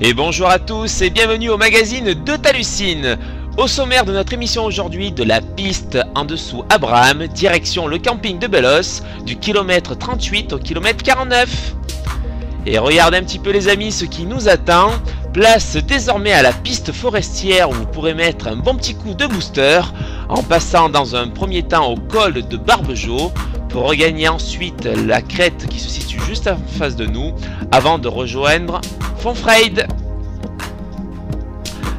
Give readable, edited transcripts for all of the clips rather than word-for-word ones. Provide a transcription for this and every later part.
Et bonjour à tous et bienvenue au magazine de Talucine. Au sommaire de notre émission aujourd'hui, de la piste en dessous Abraham, direction le camping de Bellos, du kilomètre 38 au kilomètre 49. Et regardez un petit peu les amis ce qui nous attend. Place désormais à la piste forestière où vous pourrez mettre un bon petit coup de booster en passant dans un premier temps au col de Barbejeau pour regagner ensuite la crête qui se situe juste en face de nous avant de rejoindre Fonfrède.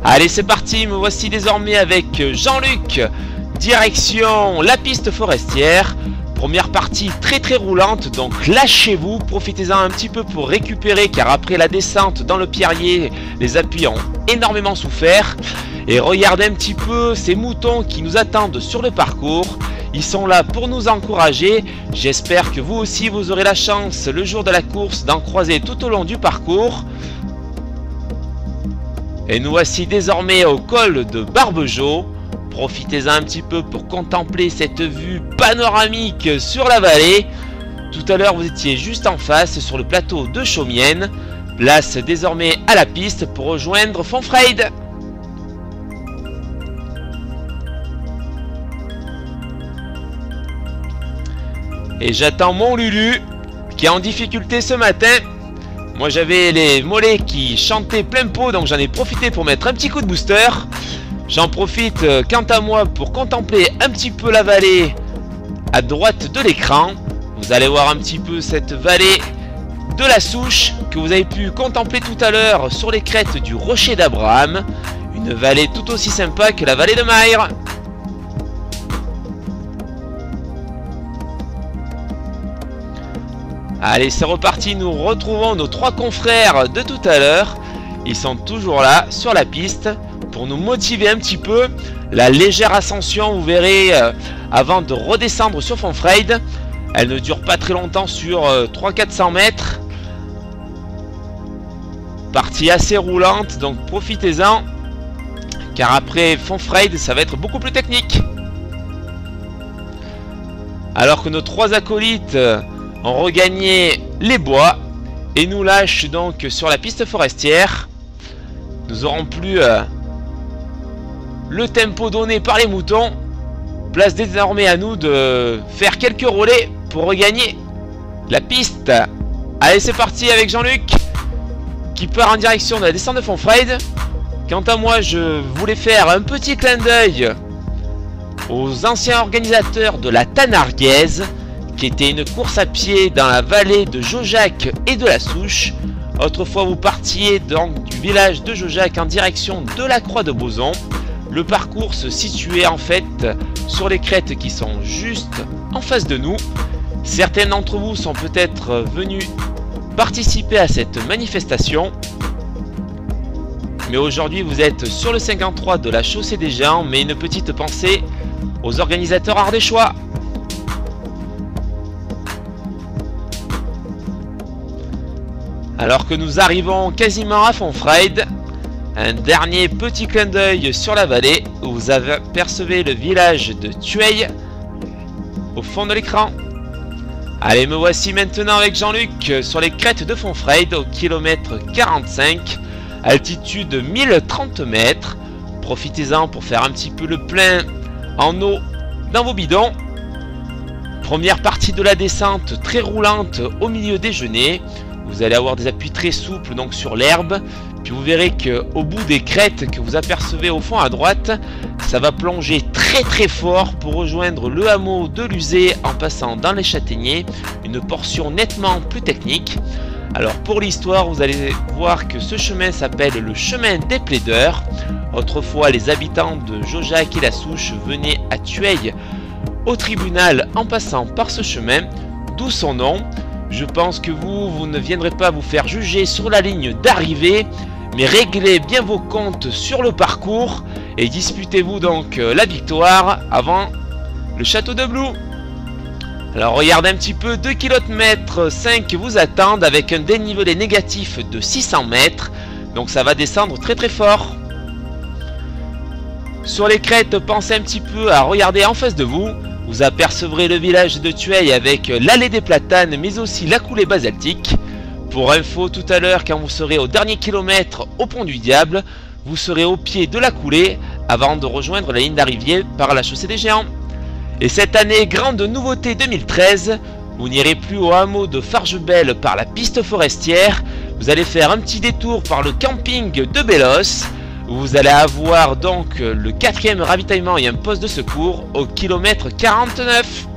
Allez, c'est parti, me voici désormais avec Jean-Luc, direction la piste forestière. Première partie très roulante, donc lâchez-vous, profitez-en un petit peu pour récupérer car après la descente dans le pierrier, les appuis ont énormément souffert. Et regardez un petit peu ces moutons qui nous attendent sur le parcours. Ils sont là pour nous encourager. J'espère que vous aussi vous aurez la chance le jour de la course d'en croiser tout au long du parcours. Et nous voici désormais au col de Barbejeau. Profitez-en un petit peu pour contempler cette vue panoramique sur la vallée. Tout à l'heure vous étiez juste en face sur le plateau de Chaumienne. Place désormais à la piste pour rejoindre Fonfrède. Et j'attends mon Lulu qui est en difficulté ce matin. Moi j'avais les mollets qui chantaient plein pot, donc j'en ai profité pour mettre un petit coup de booster. J'en profite quant à moi pour contempler un petit peu la vallée à droite de l'écran. Vous allez voir un petit peu cette vallée de la Souche que vous avez pu contempler tout à l'heure sur les crêtes du Rocher d'Abraham. Une vallée tout aussi sympa que la vallée de Mayre. Allez, c'est reparti, nous retrouvons nos trois confrères de tout à l'heure. Ils sont toujours là, sur la piste, pour nous motiver un petit peu. La légère ascension, vous verrez, avant de redescendre sur Fonfrède. Elle ne dure pas très longtemps sur 300-400 mètres. Partie assez roulante, donc profitez-en. Car après Fonfrède, ça va être beaucoup plus technique. Alors que nos trois acolytes ont regagné les bois et nous lâchent donc sur la piste forestière. Nous aurons plus le tempo donné par les moutons. Place désormais à nous de faire quelques relais pour regagner la piste. Allez, c'est parti avec Jean-Luc qui part en direction de la descente de Fonfrède. Quant à moi, je voulais faire un petit clin d'œil aux anciens organisateurs de la Tanarguaise, qui était une course à pied dans la vallée de Jaujac et de la Souche. Autrefois vous partiez donc du village de Jaujac en direction de la Croix de Bozon. Le parcours se situait en fait sur les crêtes qui sont juste en face de nous. Certains d'entre vous sont peut-être venus participer à cette manifestation. Mais aujourd'hui vous êtes sur le 53 de la Chaussée des Géants, mais une petite pensée aux organisateurs ardéchois. Alors que nous arrivons quasiment à Fonfrède, un dernier petit clin d'œil sur la vallée où vous apercevez le village de Tueil au fond de l'écran. Allez, me voici maintenant avec Jean-Luc sur les crêtes de Fonfrède au kilomètre 45, altitude 1030 mètres. Profitez-en pour faire un petit peu le plein en eau dans vos bidons. Première partie de la descente très roulante au milieu des genêts. Vous allez avoir des appuis très souples donc sur l'herbe. Puis vous verrez qu'au bout des crêtes que vous apercevez au fond à droite, ça va plonger très fort pour rejoindre le hameau de l'Uzé en passant dans les châtaigniers. Une portion nettement plus technique. Alors pour l'histoire, vous allez voir que ce chemin s'appelle le chemin des plaideurs. Autrefois, les habitants de Jaujac et la Souche venaient à Tueil au tribunal en passant par ce chemin, d'où son nom. Je pense que vous ne viendrez pas vous faire juger sur la ligne d'arrivée, mais réglez bien vos comptes sur le parcours et disputez-vous donc la victoire avant le château de Blou. Alors regardez un petit peu, 2 km 5 vous attendent avec un dénivelé négatif de 600 mètres, donc ça va descendre très fort. Sur les crêtes, pensez un petit peu à regarder en face de vous. Vous apercevrez le village de Tueil avec l'allée des platanes mais aussi la coulée basaltique. Pour info, tout à l'heure, quand vous serez au dernier kilomètre au pont du Diable, vous serez au pied de la coulée avant de rejoindre la ligne d'arrivée par la chaussée des Géants. Et cette année, grande nouveauté 2013, vous n'irez plus au hameau de Fargebel par la piste forestière, vous allez faire un petit détour par le camping de Bélos. Vous allez avoir donc le 4e ravitaillement et un poste de secours au kilomètre 49.